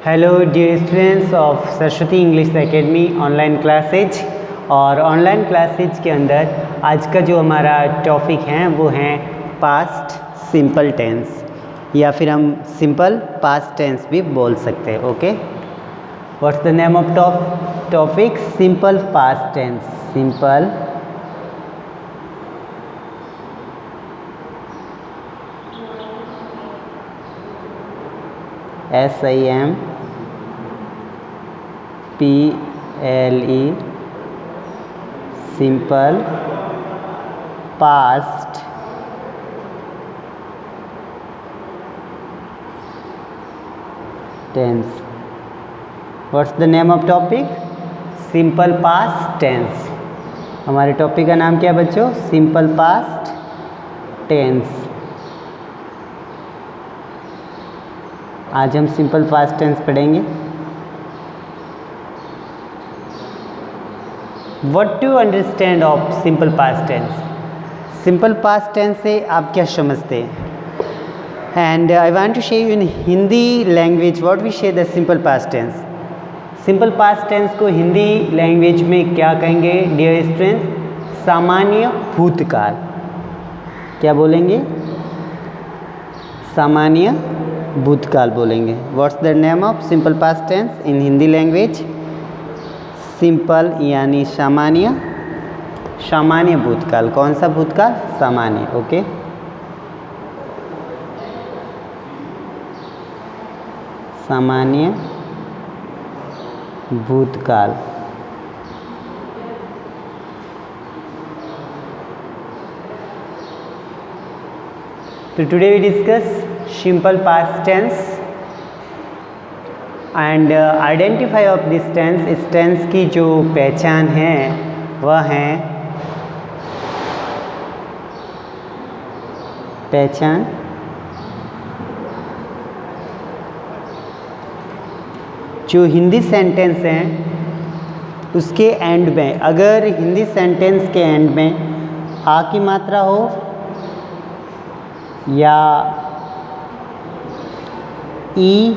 Hello dear students of Saraswati English Academy online classes. और online classes के अंदर आज का जो हमारा टॉपिक है वो है पास्ट सिंपल टेंस, या फिर हम सिंपल पास्ट टेंस भी बोल सकते हैं। Okay, what's the name of topic? Simple past tense. Simple SIMPLE simple past tense. What's the name of topic? Simple past tense. हमारे टॉपिक का नाम क्या है बच्चों? Simple past tense. आज हम सिंपल पास्ट टेंस पढ़ेंगे। What do you understand of simple past tense? Simple past tense से आप क्या समझते हैं? And I want to share you in Hindi language what we से the simple past tense. Simple past tense को Hindi language में क्या कहेंगे डियर स्टूडेंट्स? सामान्य भूतकाल। क्या बोलेंगे? सामान्य भूतकाल बोलेंगे। What's the name of simple past tense in Hindi language? Simple यानी सामान्य, सामान्य भूतकाल। कौन सा भूतकाल? सामान्य। ओके, सामान्य भूतकाल। तो today we discuss simple past tense and identify of this tense. इस टेंस की जो पहचान है वह है पहचान जो हिंदी सेंटेंस हैं उसके एंड में, अगर हिंदी सेंटेंस के एंड में आ की मात्रा हो या ई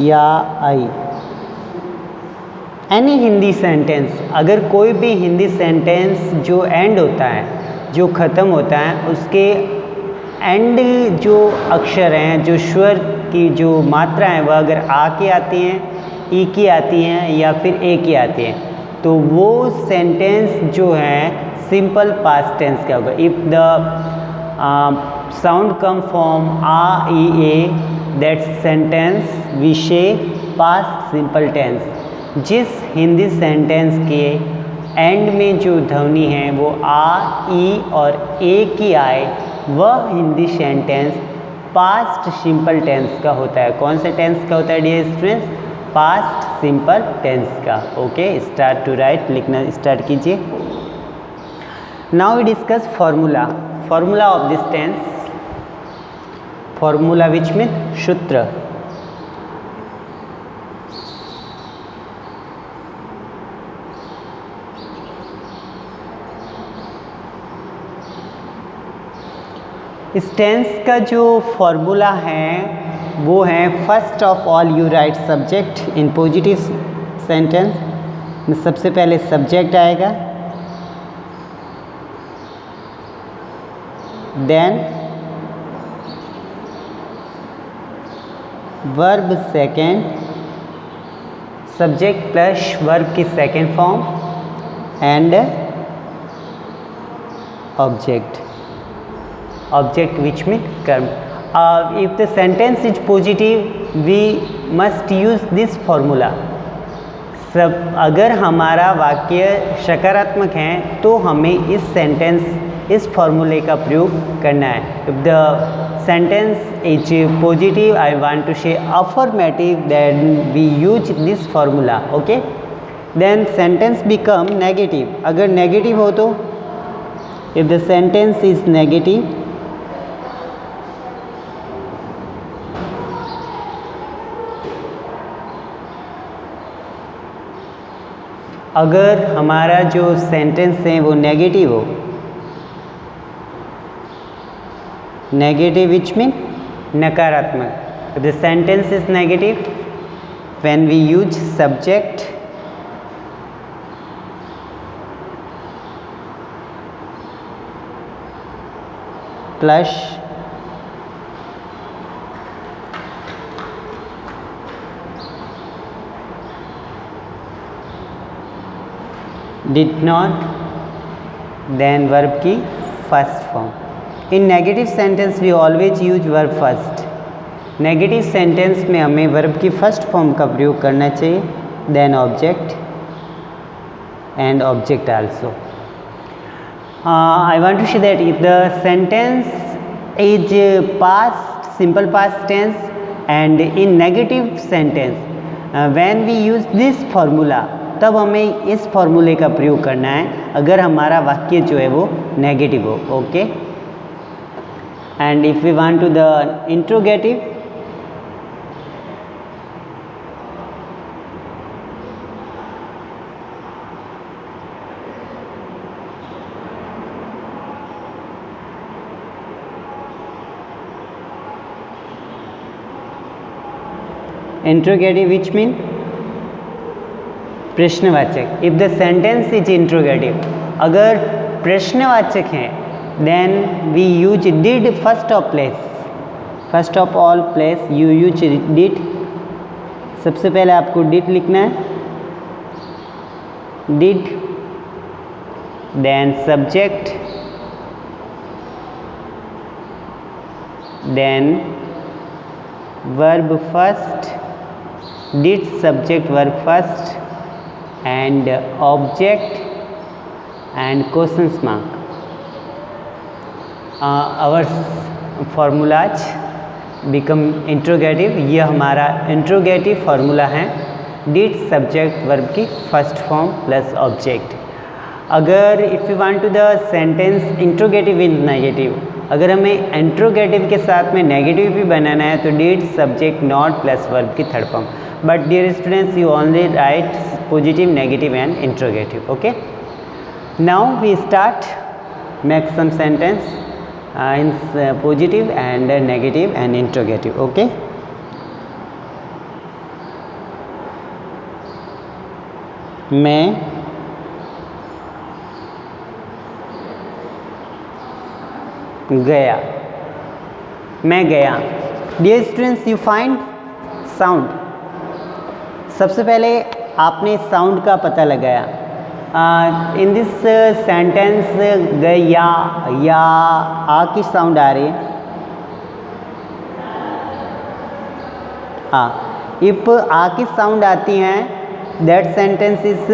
या आई, एनी हिंदी सेंटेंस, अगर कोई भी हिंदी सेंटेंस जो एंड होता है, जो ख़त्म होता है, उसके एंड जो अक्षर हैं, जो स्वर की जो मात्रा है वह अगर आ की आती हैं, ई की आती हैं या फिर ए की आती हैं, तो वो सेंटेंस जो है सिंपल पास्ट टेंस का होगा। If the sound come from आ ई ए, that sentence we say past simple tense. जिस हिंदी सेंटेंस के एंड में जो ध्वनि है वो आ, ई और ए की आए, वह Hindi sentence past simple tense का होता है। कौन से टेंस का होता है dear students? Past simple tense का। ओके, स्टार्ट टू राइट, लिखना स्टार्ट कीजिए। Now we discuss formula. Formula of this tense. Formula which mean सूत्र। इस टेंस का जो फॉर्मूला है वो है first of all you write subject in positive sentence में। सबसे पहले सब्जेक्ट आएगा, then verb second, subject plus verb की second form and object. Object which mean कर्म। If the sentence is positive we must use this formula. सब अगर हमारा वाक्य सकारात्मक है तो हमें इस सेंटेंस, इस फॉर्मूले का प्रयोग करना है। If the sentence is positive, I want to say affirmative, then we use this formula. Okay, then sentence become negative. अगर नेगेटिव हो तो, if the sentence is negative, अगर हमारा जो सेंटेंस है वो नेगेटिव हो, नेगेटिव विच मीन नकारात्मक। The sentence is negative when we use subject plus did not, then verb की first form. In negative sentence we always use verb first. Negative sentence में हमें वर्ब की first form का प्रयोग करना चाहिए, then object and object also. I want to say that if the sentence is past, simple past tense, and in negative sentence when we use this formula, तब हमें इस फॉर्मूले का प्रयोग करना है अगर हमारा वाक्य जो है वो नेगेटिव हो. Okay, and if we want to the interrogative, interrogative which mean प्रश्नवाचक. If the sentence is interrogative, अगर प्रश्नवाचक है then we use did first of place, first of all place you use did. सबसे पहले आपको did लिखना है, did, then subject, then verb first, did subject verb first and object and questions mark. Our formulas become interrogative. ये हमारा interrogative formula है, did subject verb की first form plus object. अगर if you want to the sentence interrogative in negative, अगर हमें interrogative के साथ में नेगेटिव भी बनाना है तो did subject not plus verb की third form. But dear students, you only write positive, negative and interrogative. Okay, now we start make some sentence in positive and negative and interrogative. Okay, मैं गया, मैं गया. Dear students, you find sound. सबसे पहले आपने sound का पता लगाया. इन दिस सेंटेंस गया या आ की साउंड आ रही है. इफ आ की साउंड आती हैं that sentence is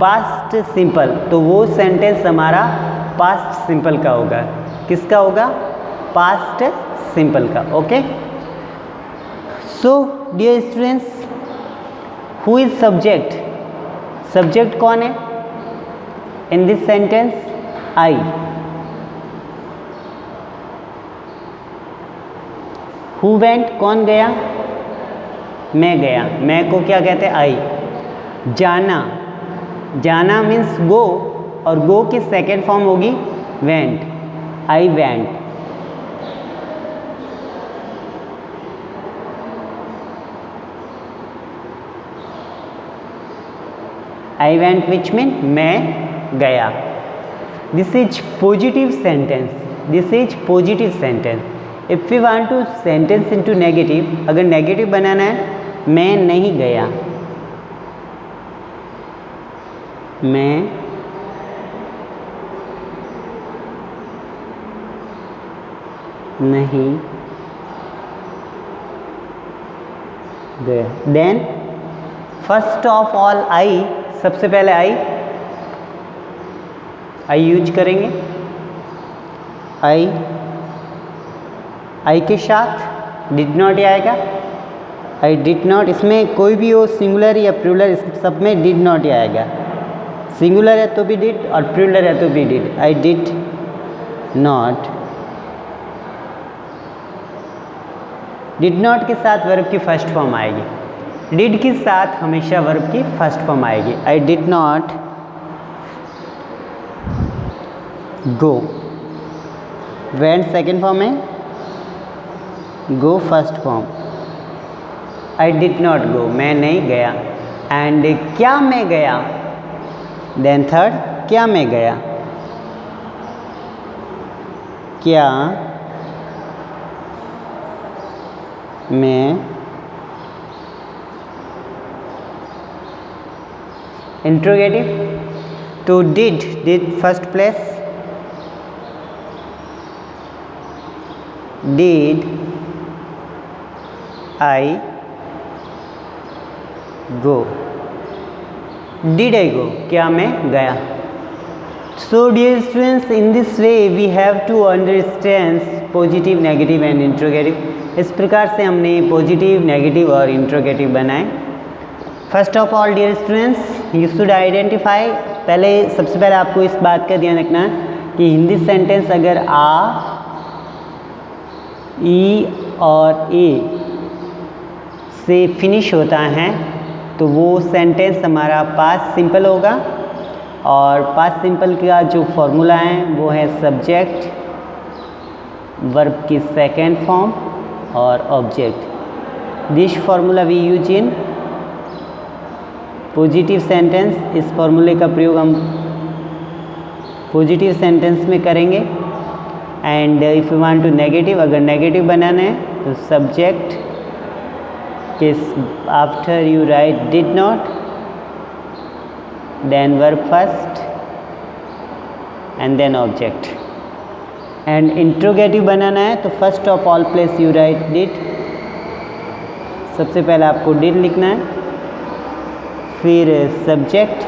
past simple, तो वो सेंटेंस हमारा पास्ट सिंपल का होगा. किसका होगा? पास्ट सिंपल का. Okay, so dear students, who is subject? Subject कौन है in this sentence? I. Who went? कौन गया? मैं गया. मैं को क्या कहते हैं? आई. जाना, जाना मीन्स गो, और गो की सेकेंड फॉर्म होगी went. I went. I went which mean मैं गया. This is positive sentence. This is positive sentence. If you want to sentence into negative, अगर नेगेटिव बनाना है, मैं नहीं गया, मैं नहीं गया. Then first of all I, सबसे पहले आई यूज करेंगे. आई के साथ डिड नॉट आएगा. आई डिड नॉट, इसमें कोई भी हो सिंगुलर या प्लूरल, इस सब में डिड नॉट आएगा. सिंगुलर है तो भी डिड और प्लूरल है तो भी did. I did not. Did not के साथ वर्ब की फर्स्ट फॉर्म आएगी. डिड के साथ हमेशा वर्ब की फर्स्ट फॉर्म आएगी. I did not go. Went second form है, go first form. I did not go, मैं नहीं गया। एंड क्या मैं गया, देन थर्ड, क्या मैं गया, क्या मैं, इंट्रोगेटिव तो did first place, did I go, did I go, क्या मैं गया। So dear students, in this way we have to understand positive, negative and interrogative. इस प्रकार से हमने पॉजिटिव, नेगेटिव और इंट्रोगेटिव बनाए। First of all dear students, you should identify, सबसे पहले आपको इस बात का ध्यान रखना है कि हिंदी सेंटेंस अगर आ, ई और ए से फिनिश होता है तो वो सेंटेंस हमारा पास्ट सिंपल होगा। और पास्ट सिंपल का जो फॉर्मूला है वो है सब्जेक्ट, वर्ब की सेकेंड फॉर्म और object. This formula we use in positive sentence. इस फॉर्मूले का प्रयोग हम पॉजिटिव सेंटेंस में करेंगे। And if you want to negative, अगर नेगेटिव बनाना है तो सब्जेक्ट के after you write did not, then verb first and then object. And interrogative बनाना है तो first of all place you write did, सबसे पहले आपको डिड लिखना है, फिर सब्जेक्ट,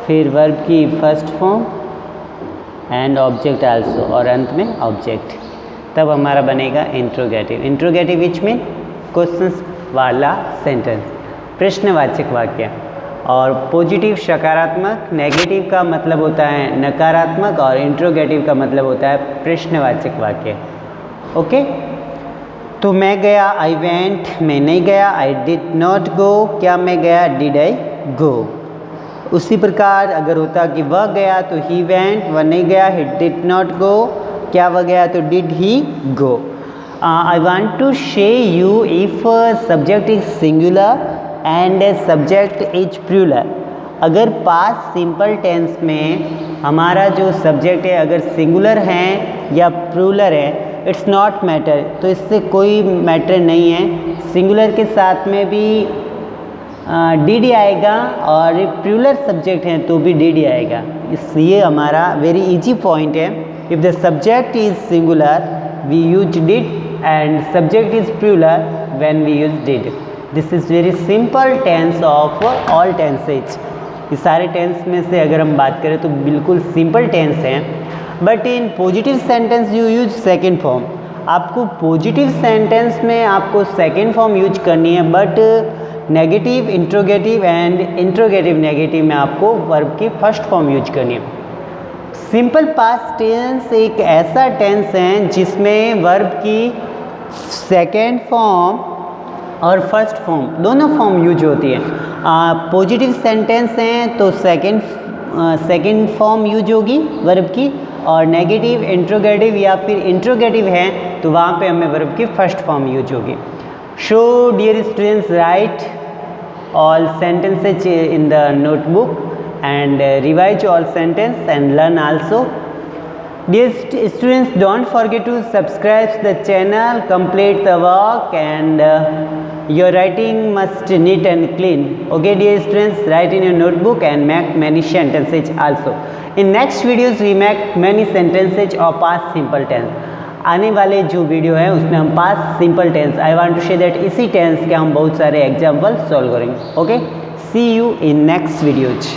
फिर वर्ब की first form and object also, और अंत में ऑब्जेक्ट। तब हमारा बनेगा interrogative. Interrogative which mean questions वाला सेंटेंस, प्रश्नवाचक वाक्य। और पॉजिटिव सकारात्मक, नेगेटिव का मतलब होता है नकारात्मक, और इंट्रोगेटिव का मतलब होता है प्रश्नवाचक वाक्य। ओके, तो मैं गया, आई वेंट, मैं नहीं गया, आई डिड नॉट गो, क्या मैं गया, डिड आई गो। उसी प्रकार अगर होता कि वह गया तो ही वेंट, वह नहीं गया, ही डिड नॉट गो, क्या वह गया तो did he go. I want to say you if subject is singular and subject is plural. अगर पास्ट सिंपल टेंस में हमारा जो सब्जेक्ट है अगर सिंगुलर है या प्लूरल है, इट्स नॉट मैटर, तो इससे कोई मैटर नहीं है। सिंगुलर के साथ में भी डी आएगा और प्लूरल सब्जेक्ट है तो भी डी आएगा। इसलिए हमारा वेरी इजी पॉइंट है, if the subject is singular we use did and subject is plural when we use did. This is very simple tense of all tenses. इस सारे टेंस में से अगर हम बात करें तो बिल्कुल सिंपल टेंस हैं। But in positive sentence you use second form. आपको पॉजिटिव सेंटेंस में आपको सेकेंड फॉर्म यूज करनी है, but negative, interrogative and interrogative negative में आपको वर्ब की फर्स्ट फॉर्म यूज करनी है। सिंपल पास्ट टेंस एक ऐसा टेंस है जिसमें वर्ब की सेकेंड फॉर्म और फर्स्ट फॉर्म दोनों फॉर्म यूज होती है। पॉजिटिव सेंटेंस हैं तो सेकेंड फॉर्म यूज होगी वर्ब की, और नेगेटिव, इंट्रोगेटिव या फिर इंट्रोगेटिव है तो वहाँ पे हमें वर्ब की फर्स्ट फॉर्म यूज होगी। So dear students, write all sentences in the notebook and revise all sentence and learn also. Dear students, don't forget to subscribe the channel, complete the work, and your writing must neat and clean. Okay dear students, write in your notebook and make many sentences also. In next videos we make many sentences of past simple tense. आने वाले जो video है उसमें हम past simple tense, I want to say that इसी tense के हम बहुत सारे एग्जाम्पल सॉल्व करेंगे। Okay, see you in next videos.